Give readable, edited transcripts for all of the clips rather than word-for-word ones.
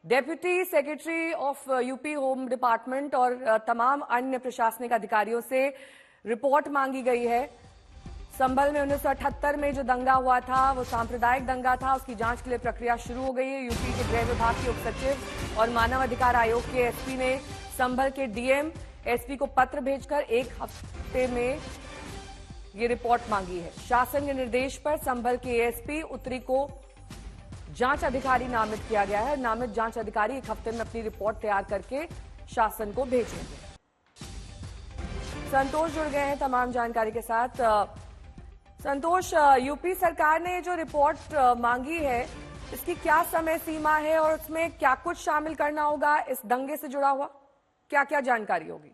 Deputy secretary of UP home department और तमाम अन्य प्रशासनिक अधिकारियों से रिपोर्ट मांगी गई है। संभल में 1978 में जो दंगा हुआ था वो सांप्रदायिक दंगा था, उसकी जांच के लिए प्रक्रिया शुरू हो गई है। यूपी के गृह विभाग के उप सचिव और मानव अधिकार आयोग के एसपी ने संभल के डीएम एसपी को पत्र भेजकर 1 हफ्ते में ये रिपोर्ट मांगी है। शासन के निर्देश पर संभल के एसपी उत्तरी को जांच अधिकारी नामित किया गया है। नामित जांच अधिकारी 1 हफ्ते में अपनी रिपोर्ट तैयार करके शासन को भेजेंगे। संतोष जुड़ गए हैं तमाम जानकारी के साथ। संतोष, यूपी सरकार ने जो रिपोर्ट मांगी है इसकी क्या समय सीमा है और उसमें क्या कुछ शामिल करना होगा इस दंगे से जुड़ा हुआ, क्या क्या जानकारी होगी?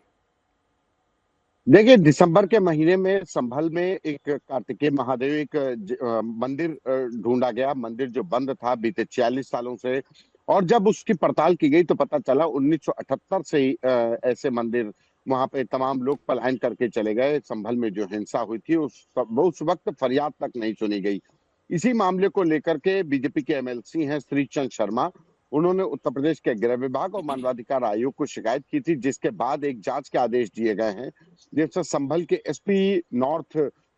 देखिए, दिसंबर के महीने में संभल में एक कार्तिकेय महादेव मंदिर ढूंढा गया। मंदिर जो बंद था बीते 46 सालों से, और जब उसकी पड़ताल की गई तो पता चला 1978 से ही ऐसे मंदिर वहां पे तमाम लोग पलायन करके चले गए। संभल में जो हिंसा हुई थी उस वक्त फरियाद तक नहीं सुनी गई। इसी मामले को लेकर के बीजेपी के एमएलसी हैं श्रीचंद शर्मा, उन्होंने उत्तर प्रदेश के गृह विभाग और मानवाधिकार आयोग को शिकायत की थी, जिसके बाद एक जांच के आदेश दिए गए हैं, जिससे संभल के एसपी नॉर्थ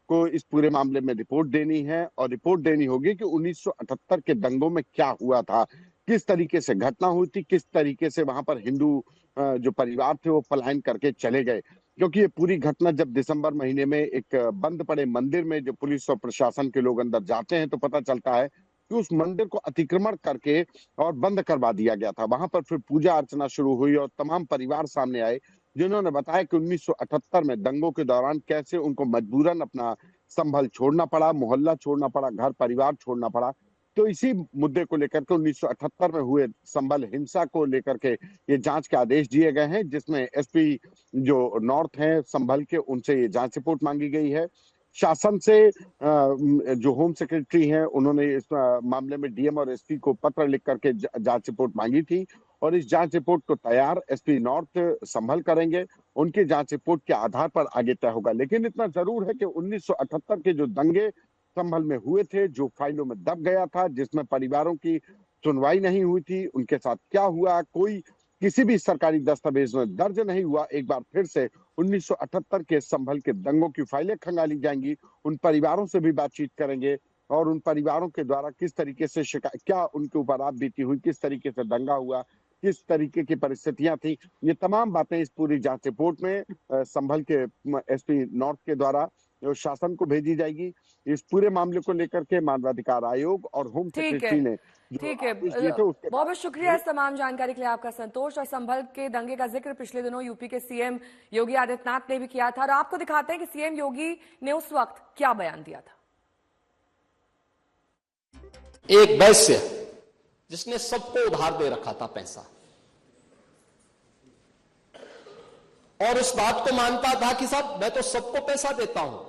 को इस पूरे मामले में रिपोर्ट देनी है और रिपोर्ट देनी होगी कि 1978 के दंगों में क्या हुआ था, किस तरीके से घटना हुई थी, किस तरीके से वहां पर हिंदू जो परिवार थे वो पलायन करके चले गए। क्योंकि ये पूरी घटना जब दिसंबर महीने में एक बंद पड़े मंदिर में जो पुलिस और प्रशासन के लोग अंदर जाते हैं तो पता चलता है कि उस मंदिर को अतिक्रमण करके और बंद करवा दिया गया था। वहां पर फिर पूजा अर्चना शुरू हुई और तमाम परिवार सामने आए जिन्होंने बताया कि 1978 में दंगों के दौरान कैसे उनको मजबूरन अपना संभल छोड़ना पड़ा, मोहल्ला छोड़ना पड़ा, घर परिवार छोड़ना पड़ा। तो इसी मुद्दे को लेकर के 1978 में हुए संभल हिंसा को लेकर के ये जांच के आदेश दिए गए हैं, जिसमें एसपी जो नॉर्थ हैं संभल के, उनसे ये जांच रिपोर्ट मांगी गई है। शासन से जो होम सेक्रेटरी हैं उन्होंने इस मामले में डीएम और एसपी को पत्र लिख करके जांच रिपोर्ट मांगी थी और इस जांच रिपोर्ट को तैयार एसपी नॉर्थ संभल करेंगे। उनकी जांच रिपोर्ट के आधार पर आगे तय होगा। लेकिन इतना जरूर है कि 1978 के जो दंगे संभल में हुए थे, जो फाइलों में दब गया था, जिसमें परिवारों की सुनवाई नहीं हुई थी, उनके साथ क्या हुआ कोई किसी भी सरकारी दस्तावेज में दर्ज नहीं हुआ, एक बार फिर से 1978 के संभल के दंगों की फाइलें खंगाली जाएंगी। उन परिवारों से भी बातचीत करेंगे और उन परिवारों के द्वारा किस तरीके से शिकायत, क्या उनके ऊपर रात बीती हुई, किस तरीके से दंगा हुआ, किस तरीके की परिस्थितियां थी, ये तमाम बातें इस पूरी जांच रिपोर्ट में संभल के एसपी नॉर्थ के द्वारा शासन को भेजी जाएगी। इस पूरे मामले को लेकर के मानवाधिकार आयोग और होम सेक्रेटरी ने ठीक है, बहुत बहुत शुक्रिया इस तमाम जानकारी के लिए आपका संतोष। और संभल के दंगे का जिक्र पिछले दिनों यूपी के सीएम योगी आदित्यनाथ ने भी किया था और आपको दिखाते हैं कि सीएम योगी ने उस वक्त क्या बयान दिया था। एक वैश्य जिसने सबको उधार दे रखा था पैसा, और उस बात को मानता था कि साहब मैं तो सबको पैसा देता हूं,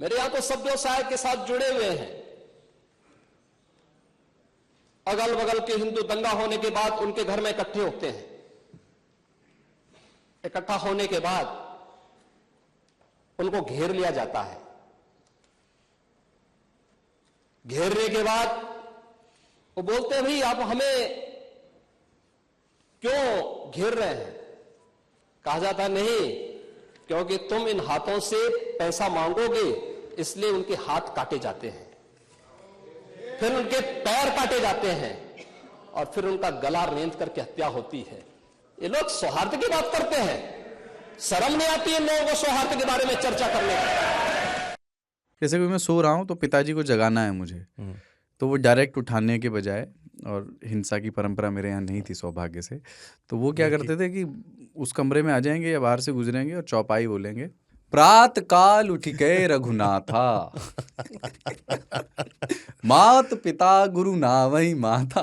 मेरे यहां तो सब व्यवसाय के साथ जुड़े हुए हैं। अगल बगल के हिंदू दंगा होने के बाद उनके घर में इकट्ठे होते हैं। इकट्ठा होने के बाद उनको घेर लिया जाता है। घेरने के बाद वो बोलते हैं भाई आप हमें क्यों घेर रहे हैं? कहा जाता नहीं, क्योंकि तुम इन हाथों से पैसा मांगोगे इसलिए उनके हाथ काटे जाते हैं, फिर उनके पैर काटे जाते हैं और फिर उनका गला रेंध करके हत्या होती है। ये लोग सौहार्द की बात करते हैं, शर्म नहीं आती इन लोगों को सौहार्द के बारे में चर्चा करने की। जैसे कि मैं सो रहा हूं तो पिताजी को जगाना है मुझे, तो वो डायरेक्ट उठाने के बजाय, और हिंसा की परंपरा मेरे यहाँ नहीं थी सौभाग्य से, तो वो क्या करते थे कि उस कमरे में आ जाएंगे या बाहर से गुजरेंगे और चौपाई बोलेंगे, प्रात काल उठ गए रघुनाथा मात पिता गुरु नावई माता।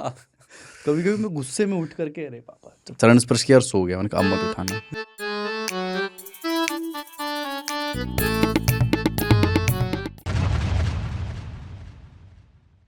कभी कभी मैं गुस्से में उठ करके अरे पापा चरण स्पर्श किया और सो गया। मैंने कहा अम्मा को उठाना।